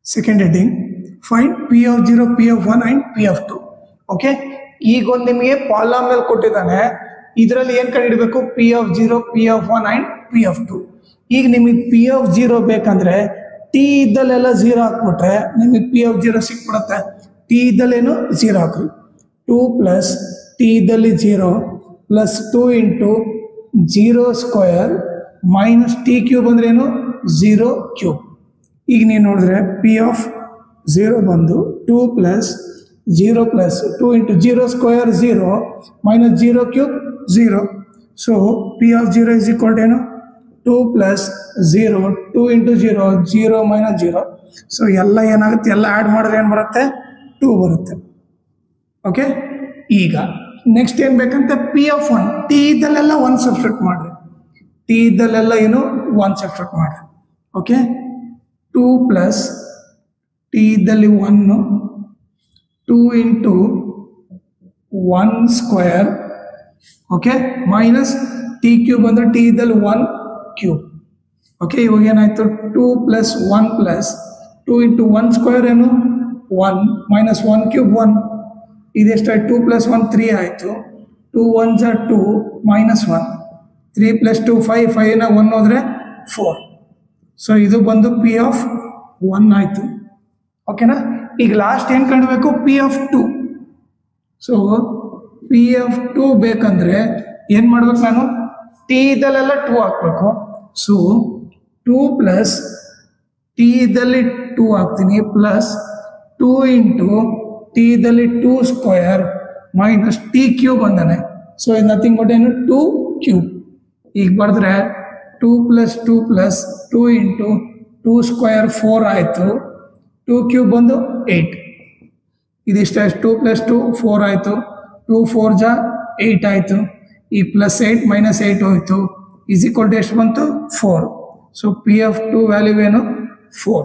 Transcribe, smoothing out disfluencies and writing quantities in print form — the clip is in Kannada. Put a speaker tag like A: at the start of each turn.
A: Second heading, find P of 0, P of 1 and P of 2. Okay, ಈಗ ಒಂದು ನಿಮಗೆ ಪಾಲಿನಾಮಿಯಲ್ ಕೊಟ್ಟಿದ್ದಾನೆ. ಇದರಲ್ಲಿ ಏನು ಕಂಡುಹಿಡಬೇಕು? P of 0, P of 1 and P of 2. ಈಗ ನಿಮಗೆ P of 0 ಬೇಕಂದ್ರೆ T ಇದ್ದಲ್ಲೆಲ್ಲ 0 ಹಾಕ್ಬಿಟ್ರೆ ನಿಮಗೆ P of 0 ಸಿಕ್ಬಿಡುತ್ತೆ. T ಇದ್ದಲ್ಲೇನು 0 ಹಾಕ್ರಿ. 2 ಪ್ಲಸ್ T ಇದ್ದಲ್ಲಿ 0 plus 2 into 0 square minus T cube ಅಂದ್ರೆ ಏನು? 0 ಕ್ಯೂಬ್. ಈಗ ನೀವು ನೋಡಿದ್ರೆ P of 0 ಬಂದು 2 plus 0 plus 2 into 0 square 0 minus 0 cube 0. So P of 0 is equal to ಏನು? 2 ಪ್ಲಸ್ 0 2 ಇಂಟು 0 0 ಮೈನಸ್ 0. ಸೊ ಎಲ್ಲ ಏನಾಗುತ್ತೆ? ಎಲ್ಲ ಆ್ಯಡ್ ಮಾಡಿದ್ರೆ ಏನು ಬರುತ್ತೆ? 2 ಬರುತ್ತೆ. ಓಕೆ, ಈಗ ನೆಕ್ಸ್ಟ್ ಏನು ಬೇಕಂತ? P of 1. T ಇದ್ದಲ್ಲೆಲ್ಲ 1 ಸಬ್ಸ್ಟಿಟ್ಯೂಟ್ ಮಾಡಿರಿ. T ಇದ್ದಲ್ಲೆಲ್ಲ ಏನು? 1 ಸಬ್ಸ್ಟಿಟ್ಯೂಟ್ ಮಾಡಿರಿ. ಓಕೆ, 2 ಪ್ಲಸ್ T ಇದ್ದಲ್ಲಿ 1 2 into 1 square, okay, minus T cube ಅಂದರೆ T ಇದ್ದಲ್ಲಿ 1 ಕ್ಯೂಬ್. ಓಕೆ, ಇವಾಗ ಏನಾಯಿತು? 2 ಪ್ಲಸ್ 1 ಪ್ಲಸ್ 2 ಇಂಟು 1 ಸ್ಕ್ವಯರ್ ಏನು? 1 ಮೈನಸ್ 1 ಕ್ಯೂಬ್ 1. ಇದೆಷ್ಟಾಯ್ತು? 2 ಪ್ಲಸ್ 1 3 ಆಯಿತು. 2 1s are 2 ಮೈನಸ್ 1. 3 ಪ್ಲಸ್ 2 5 5ನ 1 ಹೋದರೆ 4. ಸೊ ಇದು ಬಂದು P of 1 ಆಯಿತು. ಓಕೆನಾ? ಈಗ ಲಾಸ್ಟ್ ಏನು ಕಂಡುಬೇಕು? P of 2. So P of 2 ಬೇಕಂದ್ರೆ ಏನು ಮಾಡ್ಬೇಕು? ನಾನು T ಇದ್ದಲ್ಲೆಲ್ಲ 2 ಹಾಕ್ಬೇಕು. ಸೊ 2 ಪ್ಲಸ್ T ಇದ್ದಲ್ಲಿ 2 ಹಾಕ್ತೀನಿ ಪ್ಲಸ್ 2 ಇಂಟು T ಇದ್ದಲ್ಲಿ 2 ಸ್ಕ್ವಯರ್ ಮೈನಸ್ T ಕ್ಯೂಬ್ ಅಂದಾನೆ. ಸೊ ಇದು ನಥಿಂಗ್ ಬಟ್ ಏನು? 2 ಕ್ಯೂಬ್. ಈಗ ಬರೆದ್ರೆ 2 ಪ್ಲಸ್ 2 ಪ್ಲಸ್ 2 ಇಂಟು 2 ಸ್ಕ್ವಯರ್ 4 ಆಯಿತು. 2 ಕ್ಯೂಬ್ ಬಂದು 8. ಇದಿಷ್ಟ 2 ಪ್ಲಸ್ 2 4 ಆಯಿತು. 2 4 8 ಆಯಿತು. ಈಗ ಪ್ಲಸ್ 8 ಮೈನಸ್ 8 ಹೋಯಿತು. ಈಸ್ ಈಕ್ವಲ್ ಟು ಎಷ್ಟು ಬಂತು? 4. ಸೊ P of 2 ವ್ಯಾಲ್ಯೂ ಏನು? 4.